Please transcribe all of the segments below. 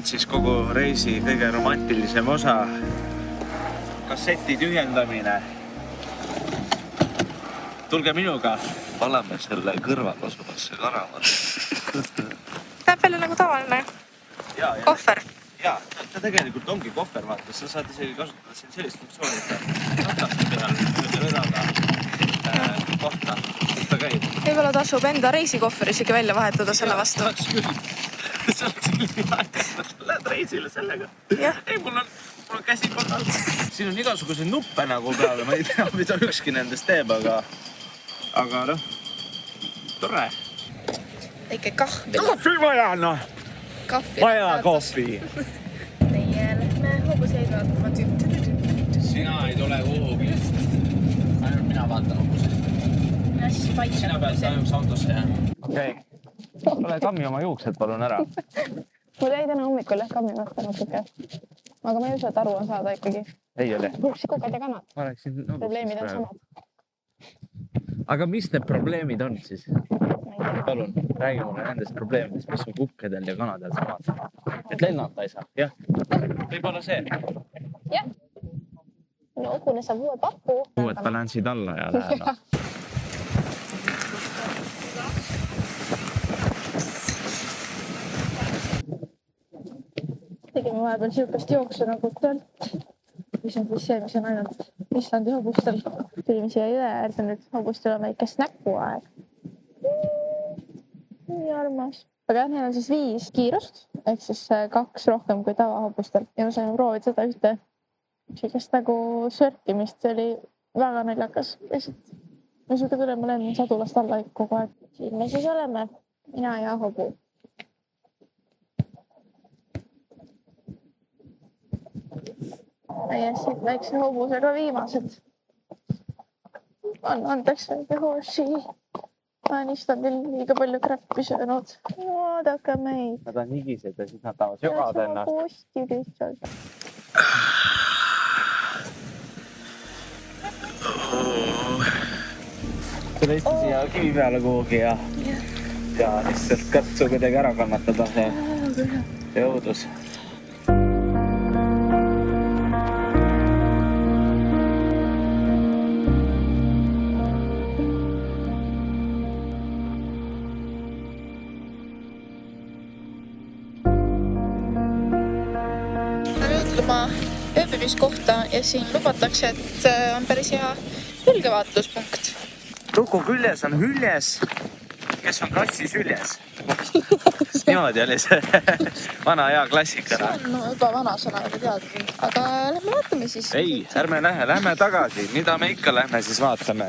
nüüd siis kogu reisi kõige romantilisem osa. Kasseti tühjendamine. Tulge minuga. Palame selle kõrval asuvasse karavasse. Näeb välja nagu tavaline kohver. Jaa, ta tegelikult ongi kohver, vaata. Sa saad isegi kasutada siin sellist funktsiooni, et rataste peal vedada kohta, kus ta käib. Võib-olla tasub enda reisikohver isegi välja vahetada selle vastu. See oleks ilmi aeg, lähed reisile sellega. Ei, mul on käsi korral. Siin on igasuguseid nuppe nagu peale, ma ei tea, mida ükski nendest teeb, aga noh, tore. Väike kahvi. Kohvi vaja, noh. Vaja kohvi. Meie lähme hobuseid vaatama. Sina ei tule kuhugi. Ainult mina vaatan hobuseid. Ja siis paika. Sina pead ainult autosse jääma. Okei. Ole kammi oma juuksed palun ära. Mul jäi täna hommikul kammimata natuke. Aga ma ei usu, et aru on saada ikkagi. Ei ole. Kukad ja kanad. Probleemid on samad. Aga mis need probleemid on siis? Palun, räägi mulle nendest probleemidest, mis on kukkedel ja kanadel samad. Et lennata ei saa, jah? Võib-olla see? Jah. No, kuna saab uued paku. Uued balanssid alla ja läheb. Tegime vahepeal siukest jooksu nagu tõlt. Mis on siis see, mis on ainult Islandi hobustel. Tulime siia jõe äärde nüüd. Hobustel on väikest näpuaeg. Nii armas. Aga neil on siis 5 kiirust. Ehk siis 2 rohkem kui tavahobustel. Ja me saime proovida seda ühte siukest nagu sörkimist. See oli väga naljakas. Ma suuda küll, ma lennan sadulast alla kogu aeg. Siin me siis oleme. Mina ja hobu. Ja siit väikse hobusega viimased. Andeks väike hoosi. Ma olen Islandil liiga palju krappi söönud. Vaadake meid. Nad on higised ja siis nad tahavad jogada ennast. Posti lihtsalt. Tule istu siia kivi peale kuhugi ja lihtsalt katsu kuidagi ära kannatada see õudus. Ööbimiskohta ja siin lubatakse, et on päris hea hülgevaatluspunkt. Ruku küljes on hüljes, kes on kassi süljes. Niimoodi oli see vana hea klassikana. See on juba vana sõna juba teadnud, aga lähme vaatame siis. Ei, ärme lähme tagasi. Mida me ikka lähme siis vaatame?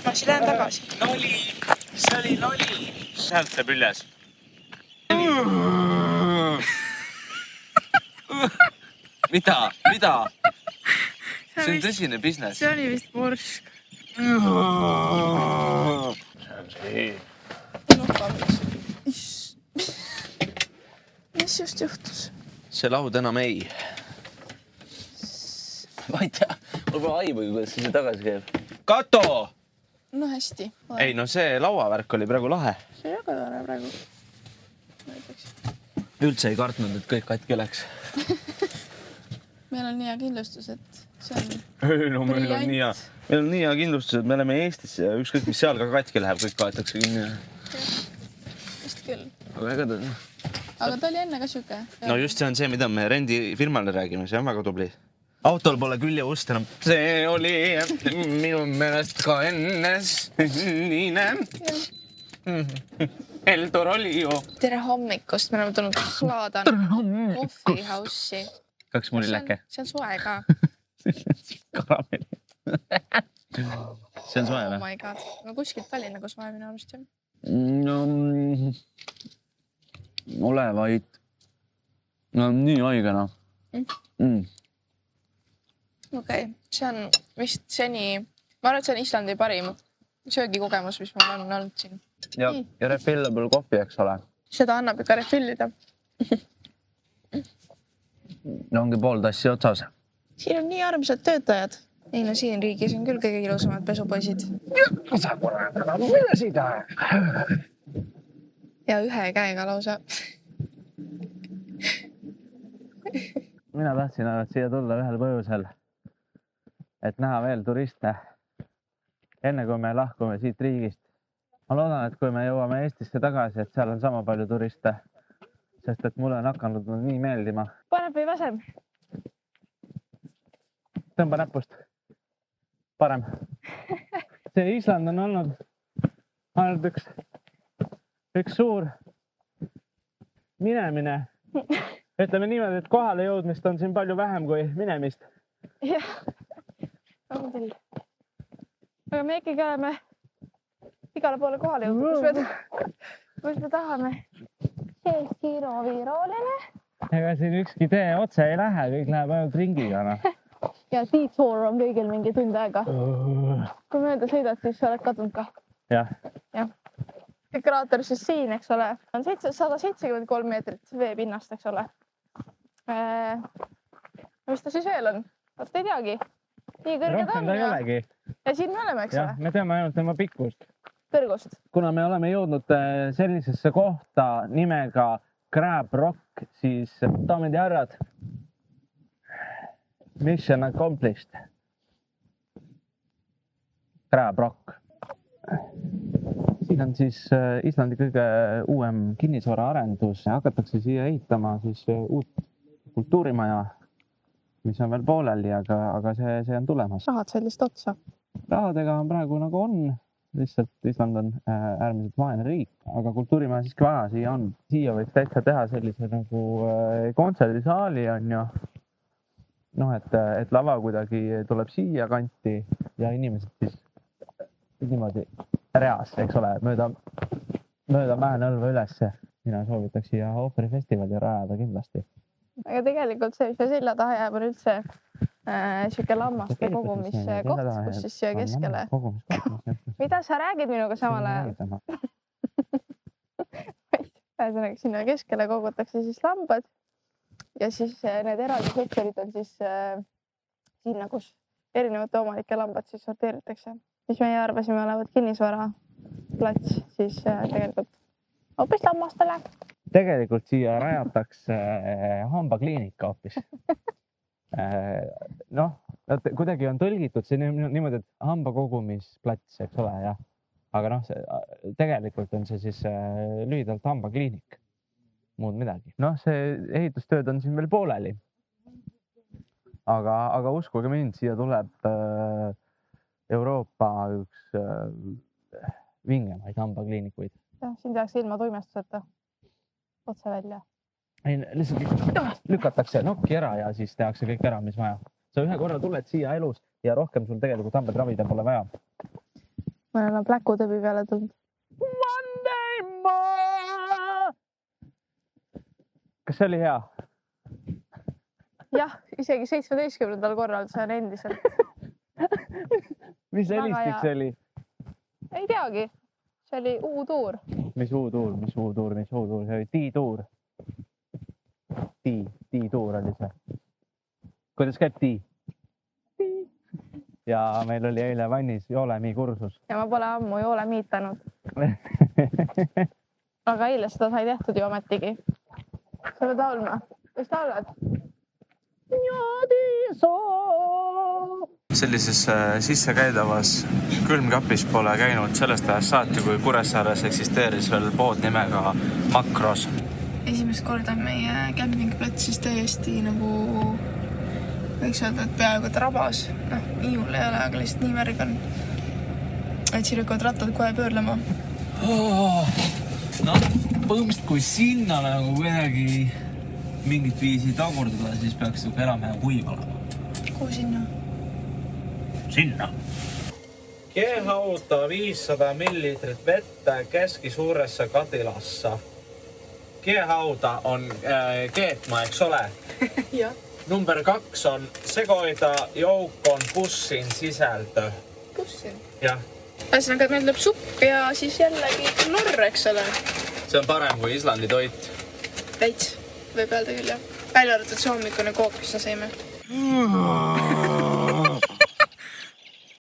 Ma siis lähen tagasi. Noli, see oli noli. Sealt see püljes. Mida? See on tõsine business. See oli vist mursk. See on see. Mis just juhtus? See laud enam ei. Ma ei tea, mul pole aimu, kuidas see tagasi käib. Kato! No hästi. Ei, no see lauavärk oli praegu lahe. See ei väga tore praegu. Üldse ei kartnud, et kõik katki läks. Meil on nii hea kindlustus, et see on no, meil on nii hea kindlustus, et me oleme Eestis ja ükskõik, mis seal ka katki läheb, kõik kaetakse kinni. Vist küll. Aga ta oli enne ka siuke. No just see on see, mida me rendifirmale räägime, see on väga tubli. Autol pole külje ust enam. See oli minu meelest ka ennesline. Eldor oli ju. Tere hommikust, me oleme tulnud Klaadan Coffee House'i. Kaks mul läke. See on soe ka. Karamell. See on soe või? Oh my god. No kuskilt Tallinna kus soe minu arust jah. No, ole vaid. No nii haigena. Okei. See on vist seni, ma arvan, et see on Islandi parim söögikogemus, mis mul on olnud siin. Ja refillable kohvi, eks ole. Seda annab ikka refillida. No ongi pool tassi otsas. Siin on nii armsad töötajad. Ei no siin riigis on küll kõige ilusamad pesupoisid. Sa korraldada mõelda. Ja ühe käega lausa. mina tahtsin siia tulla ühel põhjusel, et näha veel turiste. Enne kui me lahkume siit riigist. Ma loodan, et kui me jõuame Eestisse tagasi, et seal on sama palju turiste. Sest et mulle on hakanud nii meeldima. Parem või vasem? Tõmba näpust. Parem. See Island on olnud ainult üks suur minemine. Ütleme niimoodi, et kohale jõudmist on siin palju vähem kui minemist. Jah, on küll. Aga me ikkagi oleme igale poole kohale jõudnud, kus me tahame. See kiiroviirooline. Ega siin ükski tee otse ei lähe, kõik läheb ainult ringiga. No. Ja detour on kõigil mingi tund aega. Kui mööda sõidad, siis sa oled kadunud ka. Jah. Kraater siis siin, eks ole, on 173 meetrit veepinnast, eks ole. Mis ta siis veel on? Vot ei teagi. Nii kõrge ta on. Ta ei olegi. Ja siin me oleme, eks ole? Me teame ainult tema pikkust. Kõrgust. Kuna me oleme jõudnud sellisesse kohta nimega Crab Rock, siis daamid ja härrad, mission accomplished. Crab Rock. Siin on siis Islandi kõige uuem kinnisvara arendus. Hakatakse siia ehitama siis uut kultuurimaja, mis on veel pooleli, aga see on tulemas. Rahad sellist otsa? Rahadega on praegu nagu on. Lihtsalt Island on äärmiselt vaene riik, aga kultuurimaja siiski vaja siia on. Siia võiks täitsa teha sellise nagu kontserdisaali on ju. Noh, et lava kuidagi tuleb siia kanti ja inimesed siis niimoodi reas, eks ole, mööda Mäenõlva ülesse. Mina soovitaks siia ooperifestivali rajada kindlasti. Aga tegelikult see, mis me selja taha jääb, on üldse siuke lammaste kogumise koht, kus siis siia keskele. Mida sa räägid minuga samal ajal? Ühesõnaga, sinna keskele kogutakse siis lambad ja siis need eraldi sektorid on siis sinna, kus erinevate omanike lambad siis sorteeritakse. Mis meie arvasime olevat kinnisvara plats, siis tegelikult hoopis lammastele. Tegelikult siia rajatakse hambakliinika hoopis. Noh, kuidagi on tõlgitud see niimoodi, et hambakogumisplats, eks ole, jah. Aga noh, tegelikult on see siis lühidalt hambakliinik. Muud midagi. Noh, see ehitustööd on siin veel pooleli. Aga uskuge mind, siia tuleb Euroopa üks vingemaid hambakliinikuid. Jah, siin tehakse ilma tuimestuseta otse välja. Ei, lihtsalt lükatakse nokki ära ja siis tehakse kõik ära, mis vaja. Sa ühe korra tuled siia elus ja rohkem sul tegelikult hambad ravida pole vaja. Ma olen pläkutõbi peale tulnud. Monday ma! Kas see oli hea? Jah, isegi 17. korral see on endiselt. Mis helistik see oli? Ei teagi. See oli U-tuur. Mis U-tuur? See oli T-tuur. T-tuur oli see. Kuidas käib T? Ja meil oli eile vannis joolemi kursus. Ja ma pole ammu joole miitanud. Aga eile seda sai tehtud ju ometigi. Sa pead laulma. Kas laulad? Sellises sissekäidavas külmkapis pole käinud sellest ajast saati, kui Kuressaares eksisteeris veel pood nimega Makros. Esimest korda on meie kämpingplats siis täiesti nagu võiks öelda, et peaaegu et rabas. Noh, nii hull ei ole, aga lihtsalt nii märg on. Et siin hakkavad rattad kohe pöörlema. Noh, põhimõtteliselt kui sinna nagu kuidagi mingit viisi tagurdada, siis peaks enam-vähem kuiv olema. Kuhu sinna? Sinna. Keehauta 500 milliliitrit vette keski suuresse katilassa. Keehauda on keetma, eks ole? Jah. Number 2 on segoida, jouk on pussin sisältö. Pussin? Jah. Ühesõnaga, meil tuleb supp ja siis jällegi knorr, eks ole? See on parem kui Islandi toit. Veits, võib öelda küll, jah. Välja arvatud see hommikune kook, mis sa sõime.